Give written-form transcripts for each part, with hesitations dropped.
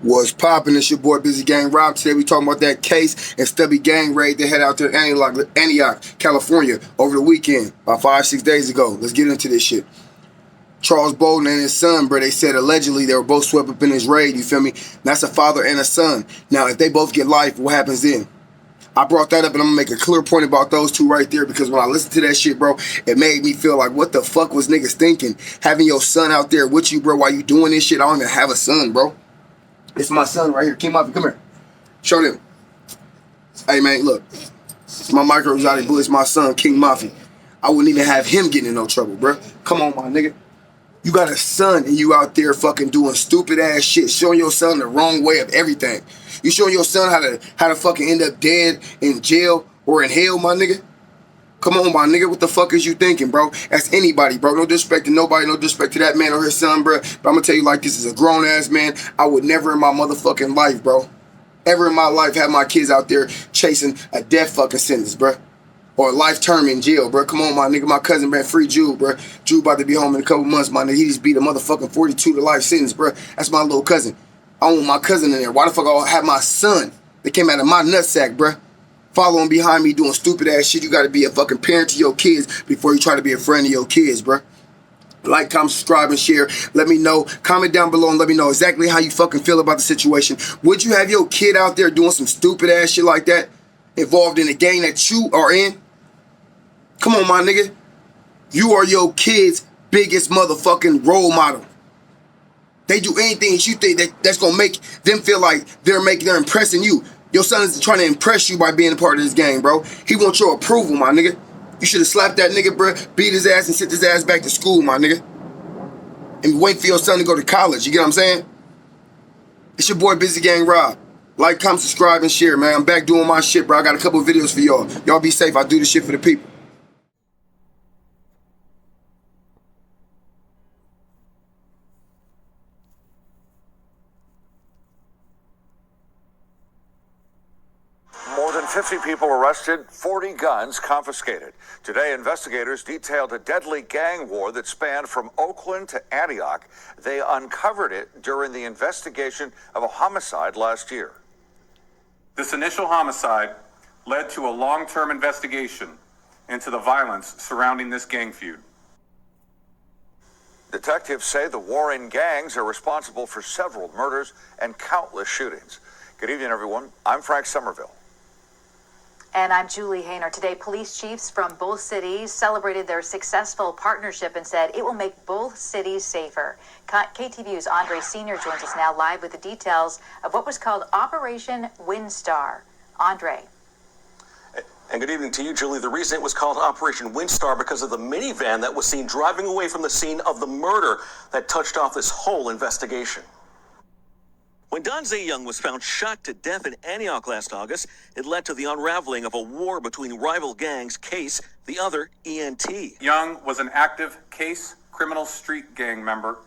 What's poppin'? It's your boy Busy Gang Rob. Today we talking about that case and stubby gang raid they had out there in Antioch, California over the weekend, about 5-6 days ago. Let's get into this shit. Charles Bolden and his son, bro, they said allegedly they were both swept up in this raid, you feel me? That's a father and a son. Now, if they both get life, what happens then? I brought that up and I'm gonna make a clear point about those two right there, because when I listened to that shit, bro, it made me feel like, what the fuck was niggas thinking? Having your son out there with you, bro, while you doing this shit. I don't even have a son, bro. It's my son right here. King Mafia, come here. Show them. Hey, man, look. It's my micro exotic bully. It's my son, King Mafia. I wouldn't even have him getting in no trouble, bro. Come on, my nigga. You got a son and you out there fucking doing stupid ass shit, showing your son the wrong way of everything. You showing your son how to fucking end up dead in jail or in hell, my nigga? Come on, my nigga, what the fuck is you thinking, bro? That's anybody, bro. No disrespect to nobody, no disrespect to that man or his son, bro. But I'm gonna tell you like this, is a grown-ass man. I would never in my motherfucking life, bro, ever in my life have my kids out there chasing a death fucking sentence, bro. Or a life term in jail, bro. Come on, my nigga. My cousin, man, free Jew, bro. Jew about to be home in a couple months, my nigga. He just beat a motherfucking 42 to life sentence, bro. That's my little cousin. I want my cousin in there. Why the fuck I have my son that came out of my nutsack, bro, following behind me doing stupid ass shit? You gotta be a fucking parent to your kids before you try to be a friend to your kids, bro. Like, comment, subscribe, and share. Let me know. Comment down below and let me know exactly how you fucking feel about the situation. Would you have your kid out there doing some stupid ass shit like that, involved in a gang that you are in? Come on, my nigga. You are your kid's biggest motherfucking role model. They do anything that you think that's gonna make them feel like they're impressing you. Your son is trying to impress you by being a part of this game, bro. He wants your approval, my nigga. You should have slapped that nigga, bro, beat his ass and sent his ass back to school, my nigga. And wait for your son to go to college, you get what I'm saying? It's your boy Busy Gang Rob. Like, comment, subscribe, and share, man. I'm back doing my shit, bro. I got a couple of videos for y'all. Y'all be safe. I do this shit for the people. More than 50 people arrested, 40 guns confiscated. Today, investigators detailed a deadly gang war that spanned from Oakland to Antioch. They uncovered it during the investigation of a homicide last year. This initial homicide led to a long-term investigation into the violence surrounding this gang feud. Detectives say the warring gangs are responsible for several murders and countless shootings. Good evening, everyone. I'm Frank Somerville. And I'm Julie Hayner. Today, police chiefs from both cities celebrated their successful partnership and said it will make both cities safer. KTVU's Andre Sr. joins us now live with the details of what was called Operation Windstar. Andre. And good evening to you, Julie. The reason it was called Operation Windstar because of the minivan that was seen driving away from the scene of the murder that touched off this whole investigation. When Donze Young was found shot to death in Antioch last August, it led to the unraveling of a war between rival gangs, Case, the other E.N.T. Young was an active Case criminal street gang member,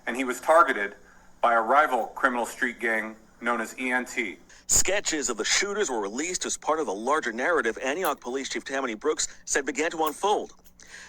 and he was targeted by a rival criminal street gang known as E.N.T. Sketches of the shooters were released as part of the larger narrative Antioch Police Chief Tammany Brooks said began to unfold.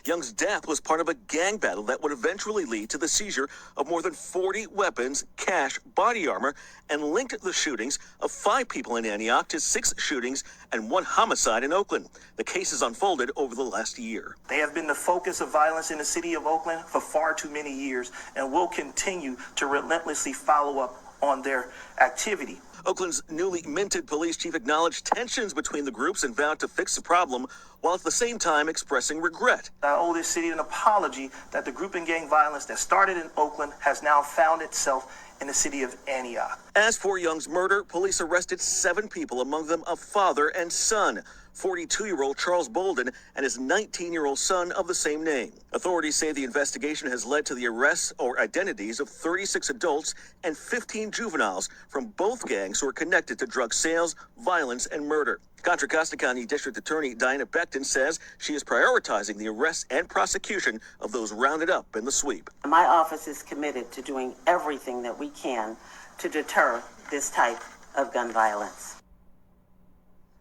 Young's death was part of a gang battle that would eventually lead to the seizure of more than 40 weapons, cash, body armor, and linked the shootings of 5 people in Antioch to 6 shootings and 1 homicide in Oakland. The case has unfolded over the last year. They have been the focus of violence in the city of Oakland for far too many years and will continue to relentlessly follow up on their activity. Oakland's newly minted police chief acknowledged tensions between the groups and vowed to fix the problem, while at the same time expressing regret. I owe this city an apology that the group and gang violence that started in Oakland has now found itself in the city of Antioch. As for Young's murder, police arrested 7 people, among them a father and son, 42-year-old Charles Bolden and his 19-year-old son of the same name. Authorities say the investigation has led to the arrests or identities of 36 adults and 15 juveniles from both gangs who are connected to drug sales, violence, and murder. Contra Costa County District Attorney Diana Becton says she is prioritizing the arrest and prosecution of those rounded up in the sweep. My office is committed to doing everything that we can to deter this type of gun violence.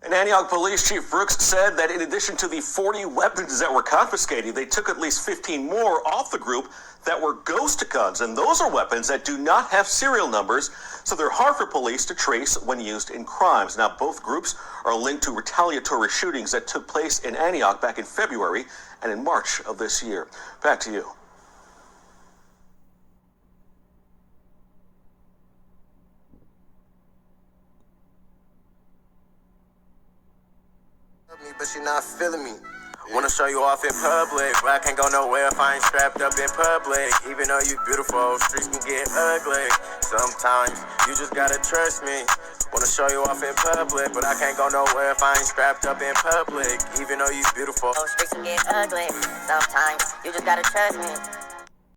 And Antioch Police Chief Brooks said that in addition to the 40 weapons that were confiscated, they took at least 15 more off the group that were ghost guns. And those are weapons that do not have serial numbers, so they're hard for police to trace when used in crimes. Now, both groups are linked to retaliatory shootings that took place in Antioch back in February and in March of this year. Back to you. But she not feeling me. Wanna show you off in public, but I can't go nowhere if I ain't strapped up in public. Even though you beautiful, streets can get ugly. Sometimes you just gotta trust me. Wanna show you off in public, but I can't go nowhere if I ain't strapped up in public. Even though you beautiful, streets can get ugly. Sometimes you just gotta trust me.